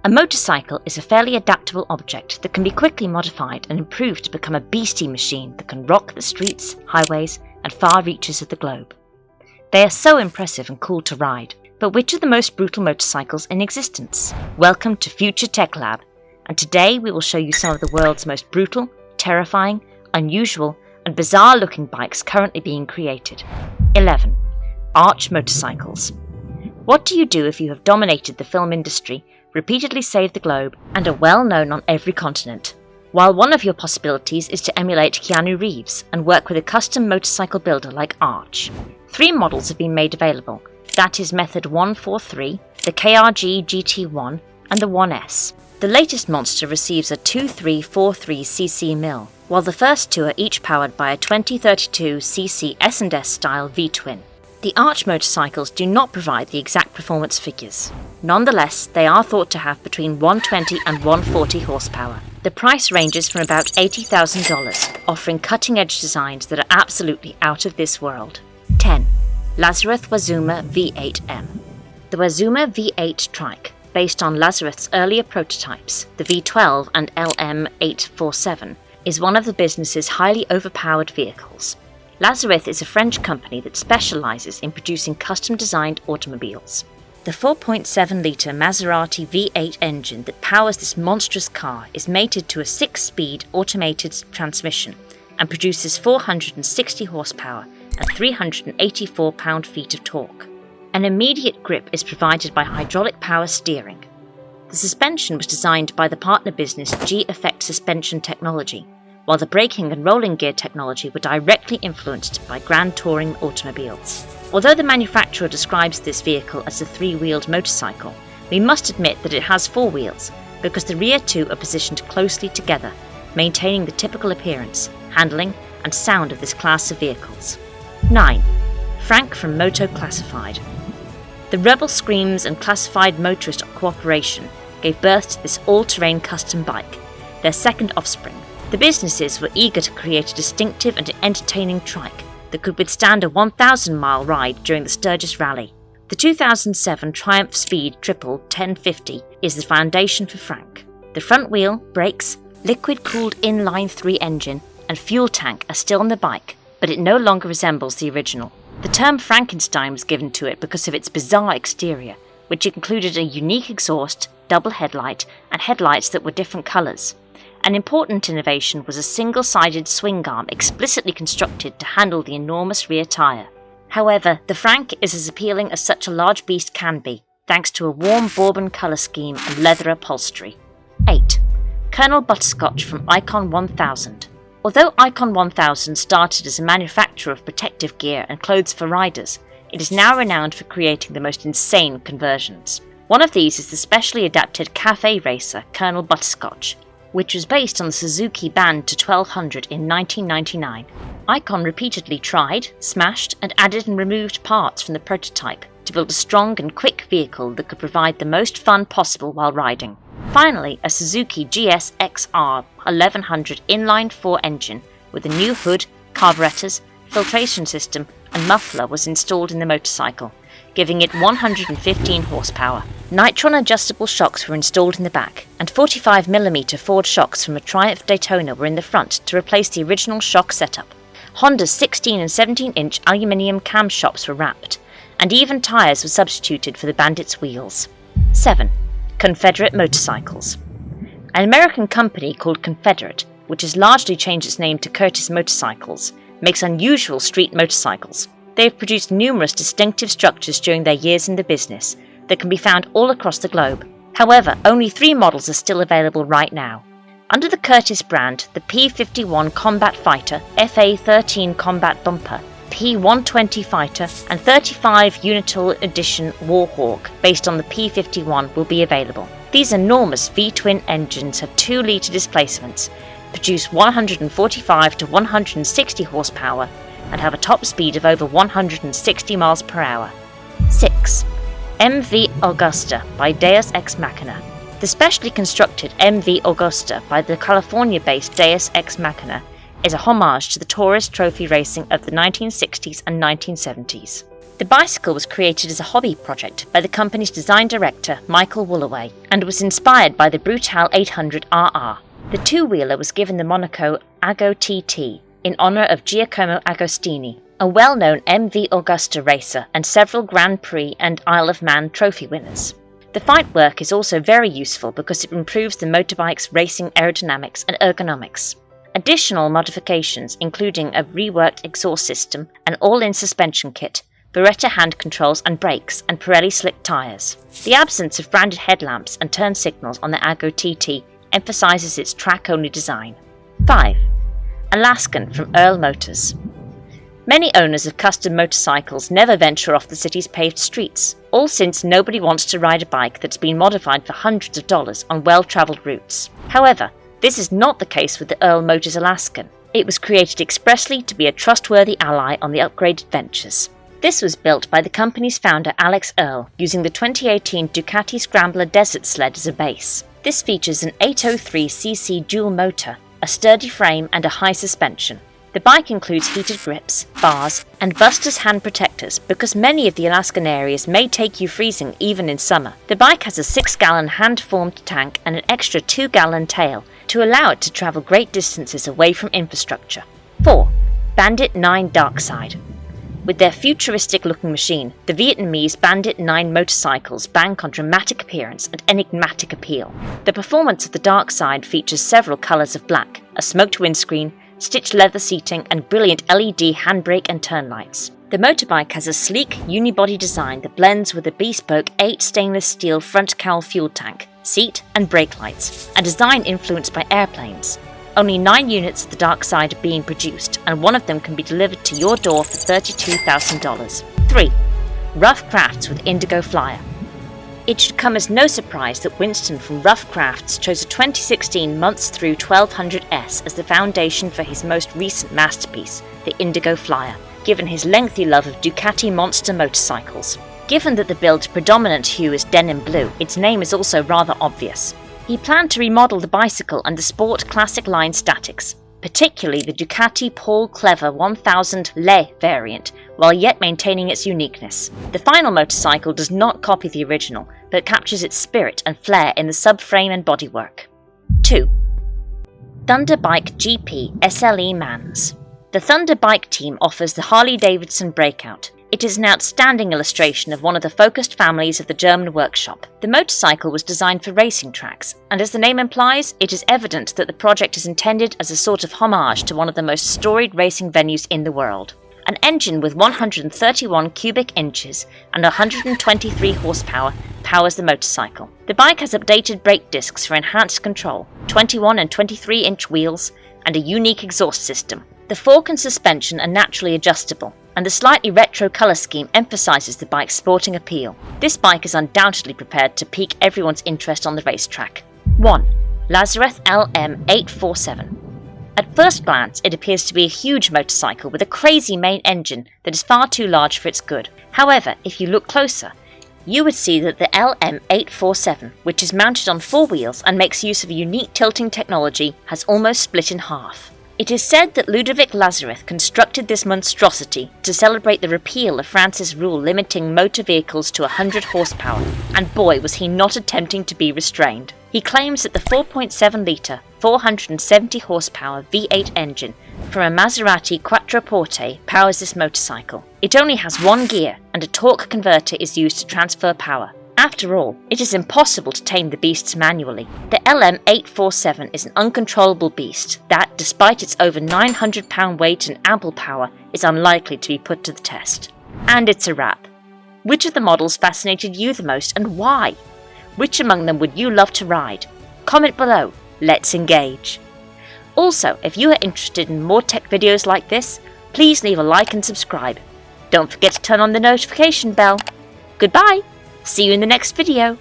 A motorcycle is a fairly adaptable object that can be quickly modified and improved to become a beastie machine that can rock the streets, highways, and far reaches of the globe. They are so impressive and cool to ride, but which are the most brutal motorcycles in existence? Welcome to Future Tech Lab, and today we will show you some of the world's most brutal, terrifying, unusual, and bizarre-looking bikes currently being created. 11. Arch motorcycles. What do you do if you have dominated the film industry, repeatedly saved the globe, and are well known on every continent? While one of your possibilities is to emulate Keanu Reeves and work with a custom motorcycle builder like Arch. 3 models have been made available. That is Method 143, the KRG GT1, and the 1S. The latest monster receives a 2343cc mill, while the first 2 are each powered by a 2032cc S&S style V-twin. The Arch motorcycles do not provide the exact performance figures. Nonetheless, they are thought to have between 120 and 140 horsepower. The price ranges from about $80,000, offering cutting-edge designs that are absolutely out of this world. 10. Lazarus Wazuma V8M. The Wazuma V8 trike, based on Lazarus's earlier prototypes, the V12 and LM847, is one of the business's highly overpowered vehicles. Lazarus is a French company that specializes in producing custom-designed automobiles. The 4.7-litre Maserati V8 engine that powers this monstrous car is mated to a 6-speed automated transmission and produces 460 horsepower and 384 pound-feet of torque. An immediate grip is provided by hydraulic power steering. The suspension was designed by the partner business G-Effect Suspension Technology, while the braking and rolling gear technology were directly influenced by Grand Touring automobiles. Although the manufacturer describes this vehicle as a 3-wheeled motorcycle, we must admit that it has 4 wheels, because the rear 2 are positioned closely together, maintaining the typical appearance, handling, and sound of this class of vehicles. 9. Frank from Moto Classified. The Rebel Screams and Classified Motorist Cooperation gave birth to this all-terrain custom bike, their second offspring. The businesses were eager to create a distinctive and entertaining trike that could withstand a 1,000-mile ride during the Sturgis Rally. The 2007 Triumph Speed Triple 1050 is the foundation for Frank. The front wheel, brakes, liquid-cooled inline-3 engine, and fuel tank are still on the bike, but it no longer resembles the original. The term Frankenstein was given to it because of its bizarre exterior, which included a unique exhaust, double headlight, and headlights that were different colours. An important innovation was a single-sided swing arm explicitly constructed to handle the enormous rear tyre. However, the Frank is as appealing as such a large beast can be, thanks to a warm bourbon colour scheme and leather upholstery. 8. Colonel Butterscotch from Icon 1000. Although Icon 1000 started as a manufacturer of protective gear and clothes for riders, it is now renowned for creating the most insane conversions. One of these is the specially adapted cafe racer Colonel Butterscotch, which was based on the Suzuki Band to 1200 in 1999. Icon repeatedly tried, smashed, and added and removed parts from the prototype to build a strong and quick vehicle that could provide the most fun possible while riding. Finally, a Suzuki GS-XR 1100 inline-4 engine with a new hood, carburetors, filtration system, and muffler was installed in the motorcycle, giving it 115 horsepower. Nitron adjustable shocks were installed in the back, and 45mm Ford shocks from a Triumph Daytona were in the front to replace the original shock setup. Honda's 16 and 17-inch aluminium cam shocks were wrapped, and even tyres were substituted for the Bandit's wheels. 7. Confederate motorcycles. An American company called Confederate, which has largely changed its name to Curtis Motorcycles, makes unusual street motorcycles. They have produced numerous distinctive structures during their years in the business that can be found all across the globe. However, only 3 models are still available right now. Under the Curtis brand, the P-51 Combat Fighter, FA-13 Combat Bumper, P-120 Fighter, and 35 Unital Edition Warhawk, based on the P-51, will be available. These enormous V-twin engines have 2-litre displacements, produce 145 to 160 horsepower, and have a top speed of over 160 miles per hour. 6. MV Augusta by Deus Ex Machina. The specially constructed MV Augusta by the California-based Deus Ex Machina is a homage to the tourist trophy racing of the 1960s and 1970s. The bicycle was created as a hobby project by the company's design director, Michael Woolaway, and was inspired by the Brutale 800 RR. The two-wheeler was given the moniker Ago TT in honour of Giacomo Agostini, a well-known MV Augusta racer and several Grand Prix and Isle of Man trophy winners. The fightwork is also very useful because it improves the motorbike's racing aerodynamics and ergonomics. Additional modifications, including a reworked exhaust system, an all-in suspension kit, Beretta hand controls and brakes, and Pirelli slick tyres. The absence of branded headlamps and turn signals on the Ago TT emphasises its track-only design. 5. Alaskan from Earl Motors. Many owners of custom motorcycles never venture off the city's paved streets, all since nobody wants to ride a bike that's been modified for hundreds of dollars on well-travelled routes. However, this is not the case with the Earl Motors Alaskan. It was created expressly to be a trustworthy ally on the upgraded ventures. This was built by the company's founder Alex Earl, using the 2018 Ducati Scrambler Desert Sled as a base. This features an 803cc dual motor, a sturdy frame and a high suspension. The bike includes heated grips, bars, and Buster's hand protectors because many of the Alaskan areas may take you freezing even in summer. The bike has a 6-gallon hand-formed tank and an extra 2-gallon tail to allow it to travel great distances away from infrastructure. 4. Bandit 9 Darkside. With their futuristic-looking machine, the Vietnamese Bandit 9 motorcycles bank on dramatic appearance and enigmatic appeal. The performance of the Darkside features several colours of black, a smoked windscreen, stitched leather seating, and brilliant LED handbrake and turn lights. The motorbike has a sleek, unibody design that blends with a bespoke 8 stainless steel front cowl fuel tank, seat and brake lights, a design influenced by airplanes. Only 9 units of the Darkside are being produced, and one of them can be delivered to your door for $32,000. 3. Rough Crafts with Indigo Flyer. It should come as no surprise that Winston from Rough Crafts chose a 2016 Months Through 1200S as the foundation for his most recent masterpiece, the Indigo Flyer, given his lengthy love of Ducati monster motorcycles. Given that the build's predominant hue is denim blue, its name is also rather obvious. He planned to remodel the bicycle under Sport Classic line statics, particularly the Ducati Paul Clever 1000 Le variant, while yet maintaining its uniqueness. The final motorcycle does not copy the original, but captures its spirit and flair in the subframe and bodywork. 2. Thunderbike GP SLE Mans. The Thunderbike team offers the Harley-Davidson Breakout. It is an outstanding illustration of one of the focused families of the German workshop. The motorcycle was designed for racing tracks, and as the name implies, it is evident that the project is intended as a sort of homage to one of the most storied racing venues in the world. An engine with 131 cubic inches and 123 horsepower powers the motorcycle. The bike has updated brake discs for enhanced control, 21 and 23-inch wheels, and a unique exhaust system. The fork and suspension are naturally adjustable, and the slightly retro colour scheme emphasises the bike's sporting appeal. This bike is undoubtedly prepared to pique everyone's interest on the racetrack. 1. Lazareth LM847. At first glance, it appears to be a huge motorcycle with a crazy main engine that is far too large for its good. However, if you look closer, you would see that the LM847, which is mounted on 4 wheels and makes use of a unique tilting technology, has almost split in half. It is said that Ludovic Lazareth constructed this monstrosity to celebrate the repeal of France's rule limiting motor vehicles to 100 horsepower, and boy was he not attempting to be restrained. He claims that the 4.7-litre, 470 horsepower V8 engine from a Maserati Quattroporte powers this motorcycle. It only has 1 gear, and a torque converter is used to transfer power. After all, it is impossible to tame the beasts manually. The LM847 is an uncontrollable beast that, despite its over 900-pound weight and ample power, is unlikely to be put to the test. And it's a wrap. Which of the models fascinated you the most and why? Which among them would you love to ride? Comment below. Let's engage. Also, if you are interested in more tech videos like this, please leave a like and subscribe. Don't forget to turn on the notification bell. Goodbye! See you in the next video.